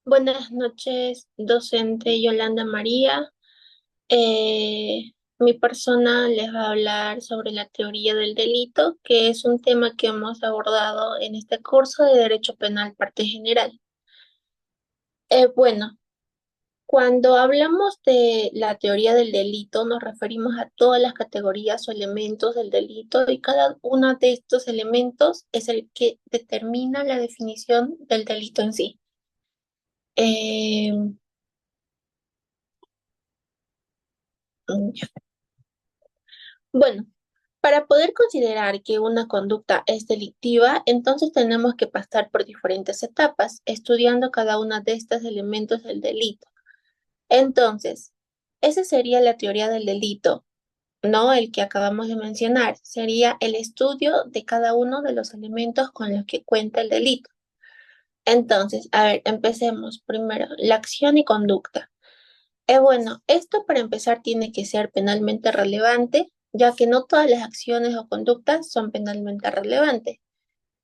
Buenas noches, docente Yolanda María. Mi persona les va a hablar sobre la teoría del delito, que es un tema que hemos abordado en este curso de Derecho Penal, parte general. Bueno, cuando hablamos de la teoría del delito, nos referimos a todas las categorías o elementos del delito y cada uno de estos elementos es el que determina la definición del delito en sí. Eh, Bueno, para poder considerar que una conducta es delictiva, entonces tenemos que pasar por diferentes etapas, estudiando cada uno de estos elementos del delito. Entonces, esa sería la teoría del delito, no el que acabamos de mencionar. Sería el estudio de cada uno de los elementos con los que cuenta el delito. Entonces, a ver, empecemos primero, la acción y conducta. Bueno, esto para empezar tiene que ser penalmente relevante, ya que no todas las acciones o conductas son penalmente relevantes.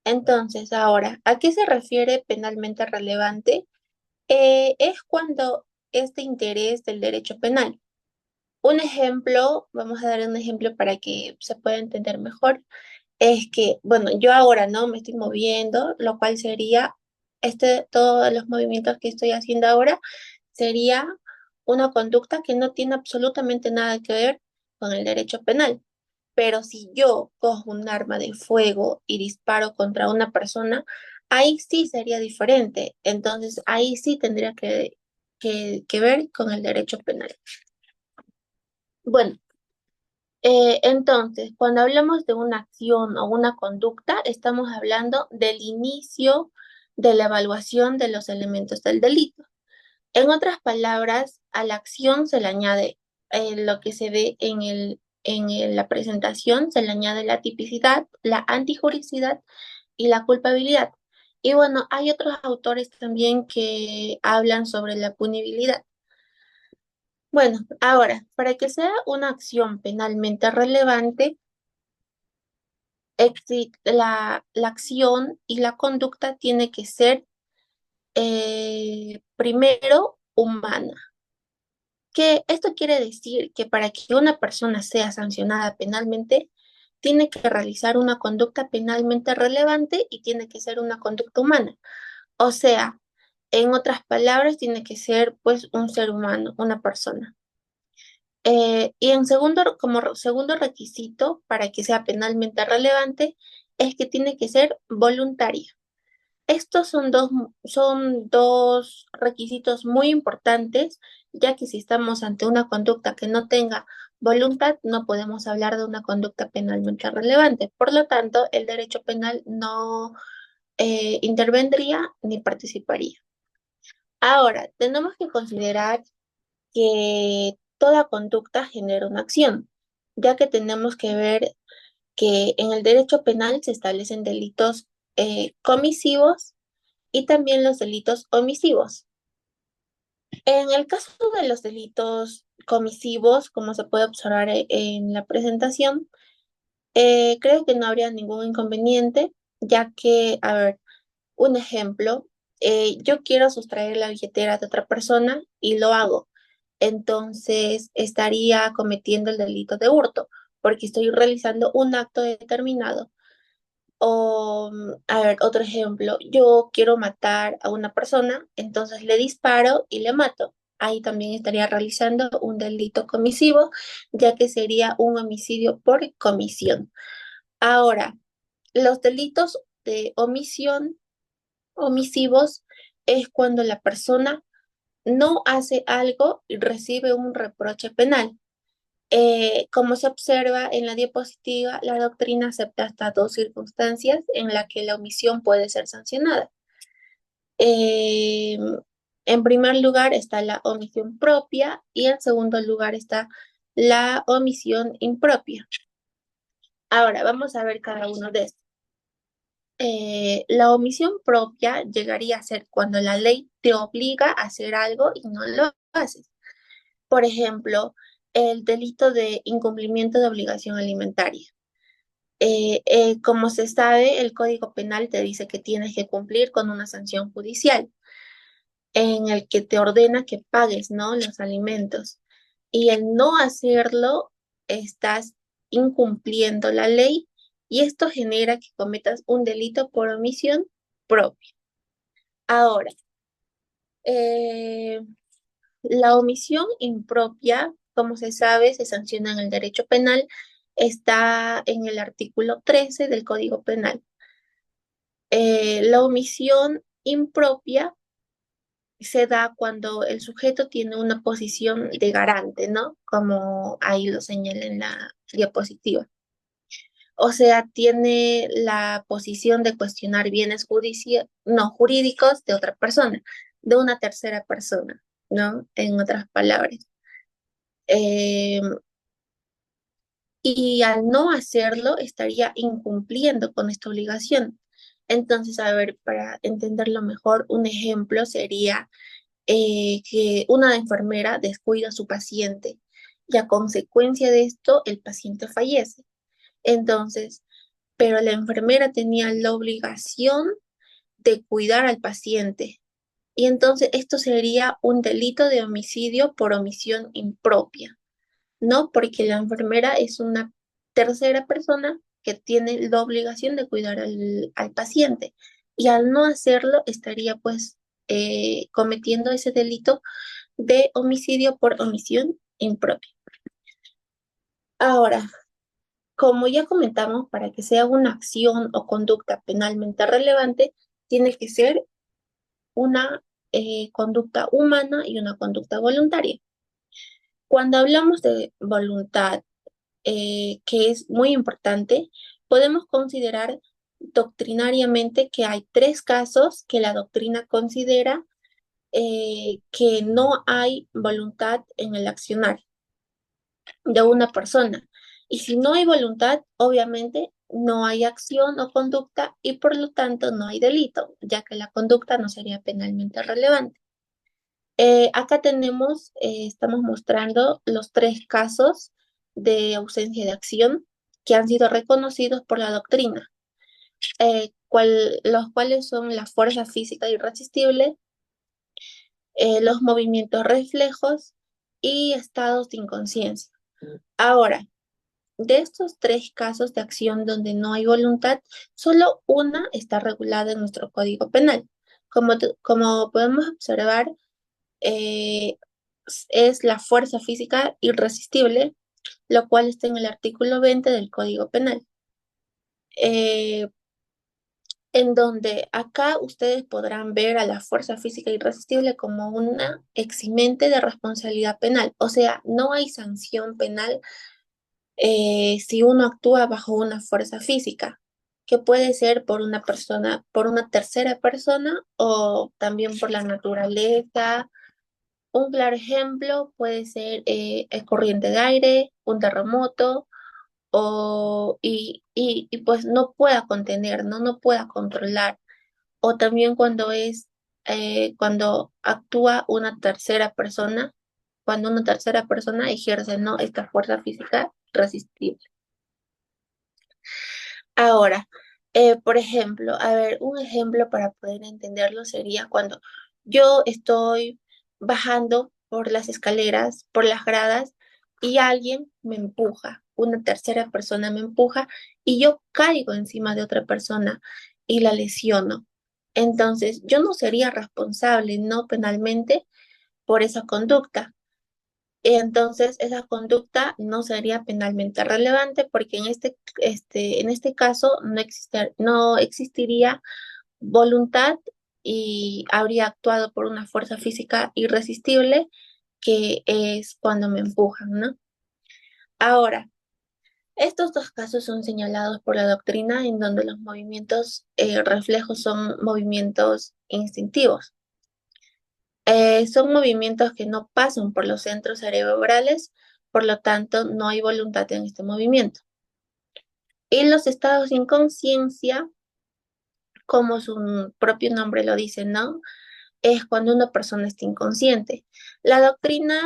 Entonces, ahora, ¿a qué se refiere penalmente relevante? Es cuando es de interés del derecho penal. Un ejemplo, vamos a dar un ejemplo para que se pueda entender mejor, es que, bueno, yo ahora no me estoy moviendo, lo cual sería, todos los movimientos que estoy haciendo ahora sería una conducta que no tiene absolutamente nada que ver con el derecho penal. Pero si yo cojo un arma de fuego y disparo contra una persona, ahí sí sería diferente. Entonces, ahí sí tendría que ver con el derecho penal. Bueno, entonces, cuando hablamos de una acción o una conducta, estamos hablando del inicio de la evaluación de los elementos del delito. En otras palabras, a la acción se le añade lo que se ve la presentación, se le añade la tipicidad, la antijuricidad y la culpabilidad. Y bueno, hay otros autores también que hablan sobre la punibilidad. Bueno, ahora, para que sea una acción penalmente relevante, la acción y la conducta tiene que ser primero humana. Que esto quiere decir que para que una persona sea sancionada penalmente, tiene que realizar una conducta penalmente relevante y tiene que ser una conducta humana. O sea, en otras palabras, tiene que ser pues un ser humano, una persona. Y en segundo requisito para que sea penalmente relevante es que tiene que ser voluntaria. Estos son dos requisitos muy importantes, ya que si estamos ante una conducta que no tenga voluntad, no podemos hablar de una conducta penalmente relevante. Por lo tanto, el derecho penal no intervendría ni participaría. Ahora, tenemos que considerar que toda conducta genera una acción, ya que tenemos que ver que en el derecho penal se establecen delitos comisivos y también los delitos omisivos. En el caso de los delitos comisivos, como se puede observar en la presentación, creo que no habría ningún inconveniente, ya que, a ver, un ejemplo, yo quiero sustraer la billetera de otra persona y lo hago. Entonces estaría cometiendo el delito de hurto, porque estoy realizando un acto determinado. O, a ver, otro ejemplo, yo quiero matar a una persona, entonces le disparo y le mato. Ahí también estaría realizando un delito comisivo, ya que sería un homicidio por comisión. Ahora, los delitos de omisión, omisivos, es cuando la persona no hace algo y recibe un reproche penal. Como se observa en la diapositiva, la doctrina acepta hasta dos circunstancias en las que la omisión puede ser sancionada. Eh, en primer lugar está la omisión propia y en segundo lugar está la omisión impropia. Ahora vamos a ver cada uno de estos. La omisión propia llegaría a ser cuando la ley te obliga a hacer algo y no lo haces. Por ejemplo, el delito de incumplimiento de obligación alimentaria. Como se sabe, el Código Penal te dice que tienes que cumplir con una sanción judicial. en el que te ordena que pagues, ¿no? Los alimentos. Y el no hacerlo, estás incumpliendo la ley y esto genera que cometas un delito por omisión propia. Ahora, eh, la omisión impropia, como se sabe, se sanciona en el derecho penal, está en el artículo 13 del Código Penal. La omisión impropia se da cuando el sujeto tiene una posición de garante, ¿no? Como ahí lo señala en la diapositiva. O sea, tiene la posición de cuestionar bienes no, jurídicos de otra persona, de una tercera persona, ¿no? En otras palabras. Eh, y al no hacerlo, estaría incumpliendo con esta obligación. Entonces, a ver, para entenderlo mejor, un ejemplo sería que una enfermera descuida a su paciente y a consecuencia de esto el paciente fallece. Entonces, pero la enfermera tenía la obligación de cuidar al paciente. Y entonces esto sería un delito de homicidio por omisión impropia, ¿no? Porque la enfermera es una tercera persona que tiene la obligación de cuidar al paciente. Y al no hacerlo, estaría pues cometiendo ese delito de homicidio por omisión impropia. Ahora, como ya comentamos, para que sea una acción o conducta penalmente relevante, tiene que ser una conducta humana y una conducta voluntaria. Cuando hablamos de voluntad, que es muy importante, podemos considerar doctrinariamente que hay tres casos que la doctrina considera que no hay voluntad en el accionar de una persona. Y si no hay voluntad, obviamente no hay acción o conducta y por lo tanto no hay delito, ya que la conducta no sería penalmente relevante. Acá tenemos, estamos mostrando los tres casos de ausencia de acción que han sido reconocidos por la doctrina, los cuales son la fuerza física irresistible, los movimientos reflejos y estados de inconsciencia. Ahora, de estos tres casos de acción donde no hay voluntad, solo una está regulada en nuestro Código Penal. Como podemos observar, eh, es la fuerza física irresistible, lo cual está en el artículo 20 del Código Penal, eh, en donde acá ustedes podrán ver a la fuerza física irresistible como una eximente de responsabilidad penal. O sea, no hay sanción penal si uno actúa bajo una fuerza física, que puede ser por una persona, por una tercera persona o también por la naturaleza. Un claro ejemplo puede ser el corriente de aire, un terremoto, y pues no pueda contener, ¿no? No pueda controlar. O también cuando actúa una tercera persona, cuando una tercera persona ejerce, ¿no? Esta fuerza física resistible. Ahora, por ejemplo, a ver, un ejemplo para poder entenderlo sería cuando yo estoy bajando por las escaleras, por las gradas, y alguien me empuja, una tercera persona me empuja y yo caigo encima de otra persona y la lesiono. Entonces, yo no sería responsable, no penalmente, por esa conducta. Entonces, esa conducta no sería penalmente relevante porque en este caso no existiría voluntad y habría actuado por una fuerza física irresistible, que es cuando me empujan, ¿no? Ahora, estos dos casos son señalados por la doctrina en donde los movimientos reflejos son movimientos instintivos. Son movimientos que no pasan por los centros cerebrales, por lo tanto no hay voluntad en este movimiento. Y los estados de inconsciencia, como su propio nombre lo dice, ¿no? Es cuando una persona está inconsciente. La doctrina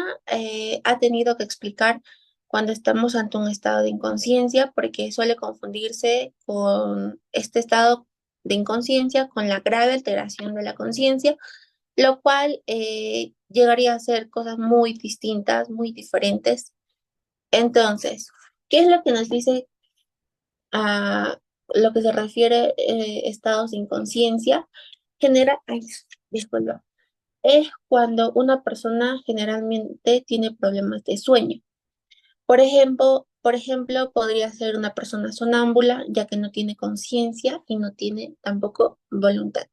ha tenido que explicar cuando estamos ante un estado de inconsciencia, porque suele confundirse con este estado de inconsciencia con la grave alteración de la conciencia, lo cual llegaría a ser cosas muy distintas, muy diferentes. Entonces, ¿qué es lo que nos dice a lo que se refiere estados de inconsciencia? Genera, ay, disculpa, es cuando una persona generalmente tiene problemas de sueño. Por ejemplo, podría ser una persona sonámbula, ya que no tiene conciencia y no tiene tampoco voluntad.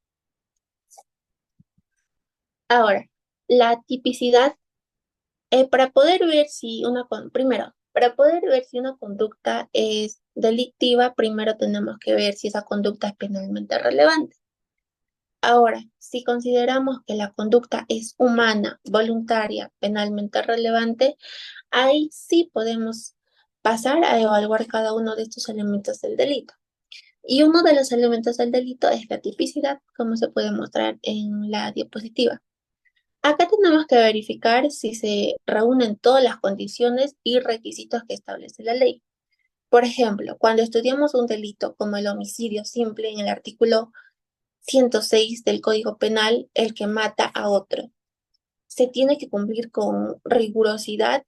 Ahora, la tipicidad, para poder ver si primero, para poder ver si una conducta es delictiva, primero tenemos que ver si esa conducta es penalmente relevante. Ahora, si consideramos que la conducta es humana, voluntaria, penalmente relevante, ahí sí podemos pasar a evaluar cada uno de estos elementos del delito. Y uno de los elementos del delito es la tipicidad, como se puede mostrar en la diapositiva. Acá tenemos que verificar si se reúnen todas las condiciones y requisitos que establece la ley. Por ejemplo, cuando estudiamos un delito como el homicidio simple en el artículo 106 del Código Penal, el que mata a otro, se tiene que cumplir con rigurosidad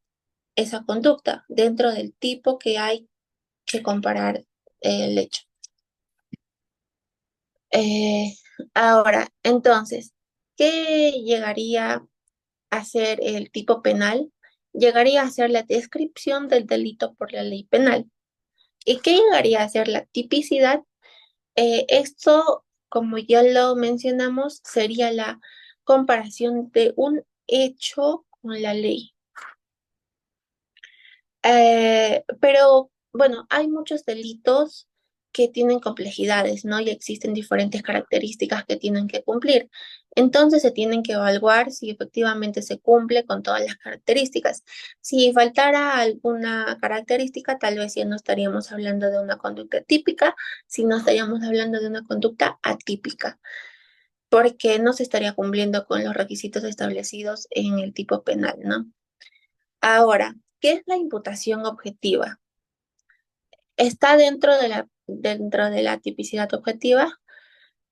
esa conducta dentro del tipo que hay que comparar el hecho. Eh, Ahora, entonces, ¿qué llegaría a ser el tipo penal? Llegaría a ser la descripción del delito por la ley penal. ¿Y qué llegaría a ser la tipicidad? Esto, como ya lo mencionamos, sería la comparación de un hecho con la ley. Pero bueno, hay muchos delitos que tienen complejidades, ¿no? Y existen diferentes características que tienen que cumplir. Entonces se tienen que evaluar si efectivamente se cumple con todas las características. Si faltara alguna característica, tal vez ya no estaríamos hablando de una conducta típica, sino estaríamos hablando de una conducta atípica, porque no se estaría cumpliendo con los requisitos establecidos en el tipo penal, ¿no? Ahora, ¿qué es la imputación objetiva? Está dentro de la tipicidad objetiva.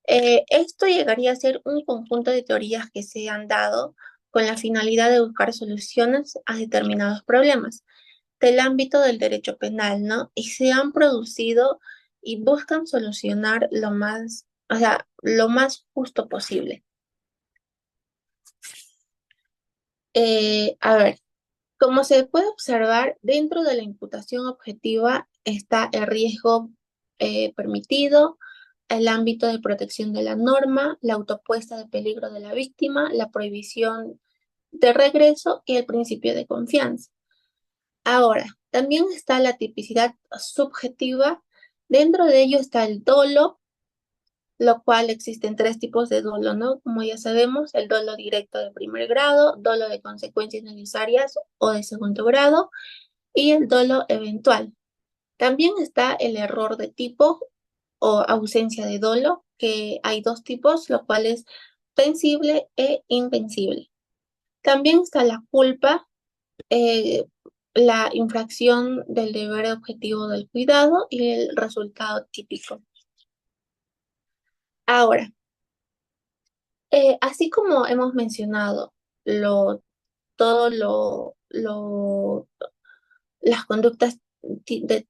Esto llegaría a ser un conjunto de teorías que se han dado con la finalidad de buscar soluciones a determinados problemas del ámbito del derecho penal, ¿no? Y se han producido y buscan solucionar lo más justo posible. A ver, como se puede observar, dentro de la imputación objetiva está el riesgo permitido, el ámbito de protección de la norma, la autopuesta de peligro de la víctima, la prohibición de regreso y el principio de confianza. Ahora, también está la tipicidad subjetiva. Dentro de ello está el dolo, lo cual existen tres tipos de dolo, ¿no? Como ya sabemos, el dolo directo de primer grado, dolo de consecuencias necesarias o de segundo grado y el dolo eventual. También está el error de tipo o ausencia de dolo, que hay dos tipos, lo cual es pensible e invencible. También está la culpa, eh, la infracción del deber objetivo del cuidado y el resultado típico. Ahora, así como hemos mencionado lo, todo las conductas de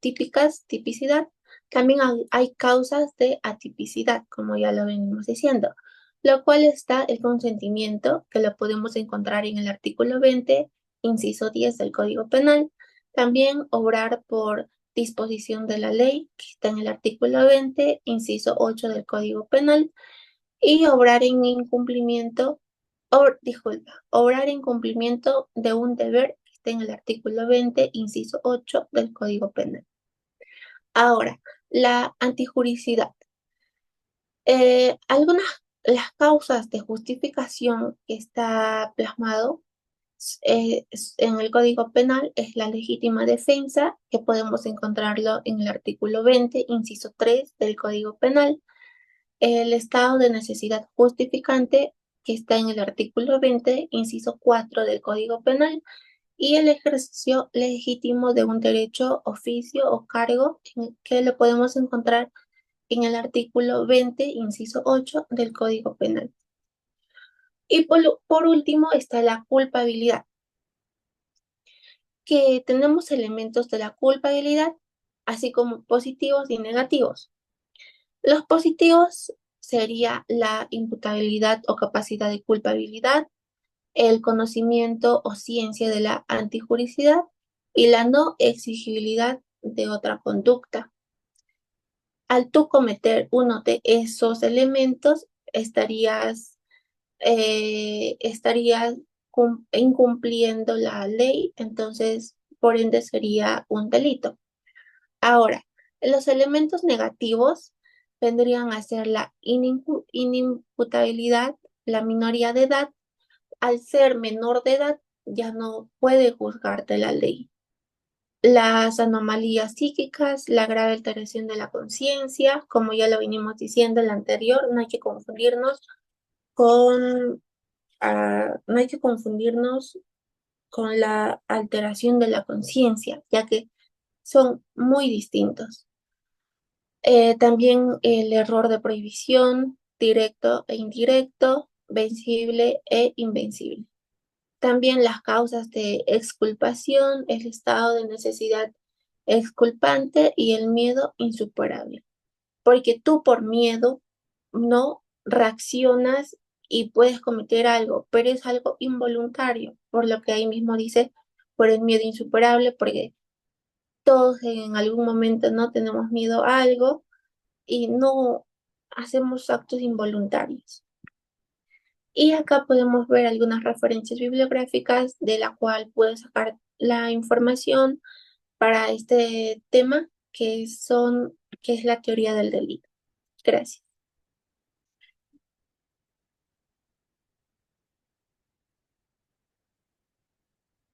tipicidad, también hay causas de atipicidad, como ya lo venimos diciendo, lo cual está el consentimiento, que lo podemos encontrar en el artículo 20, inciso 10 del Código Penal, también obrar por disposición de la ley, que está en el artículo 20, inciso 8 del Código Penal, y obrar en incumplimiento, obrar en cumplimiento de un deber que está en el artículo 20, inciso 8 del Código Penal. Ahora, la antijuricidad. Algunas las causas de justificación que está plasmado en el Código Penal es la legítima defensa, que podemos encontrarlo en el artículo 20, inciso 3 del Código Penal, el estado de necesidad justificante, que está en el artículo 20, inciso 4 del Código Penal, y el ejercicio legítimo de un derecho, oficio o cargo, que lo podemos encontrar en el artículo 20, inciso 8 del Código Penal. Y por último está la culpabilidad, que tenemos elementos de la culpabilidad, así como positivos y negativos. Los positivos sería la imputabilidad o capacidad de culpabilidad, el conocimiento o ciencia de la antijuricidad y la no exigibilidad de otra conducta. Al tú cometer uno de esos elementos, estarías incumpliendo la ley, entonces por ende sería un delito. Ahora, los elementos negativos vendrían a ser la inimputabilidad, la minoría de edad. Al ser menor de edad, ya no puede juzgarte la ley. Las anomalías psíquicas, la grave alteración de la conciencia, como ya lo venimos diciendo en la anterior, no hay que confundirnos con, no hay que confundirnos con la alteración de la conciencia, ya que son muy distintos. También el error de prohibición, directo e indirecto, vencible e invencible. También las causas de exculpación, el estado de necesidad exculpante y el miedo insuperable. Porque tú por miedo no reaccionas y puedes cometer algo, pero es algo involuntario, por lo que ahí mismo dice, por el miedo insuperable, porque todos en algún momento no tenemos miedo a algo y no hacemos actos involuntarios. Y acá podemos ver algunas referencias bibliográficas de la cual puedes sacar la información para este tema que es la teoría del delito. Gracias.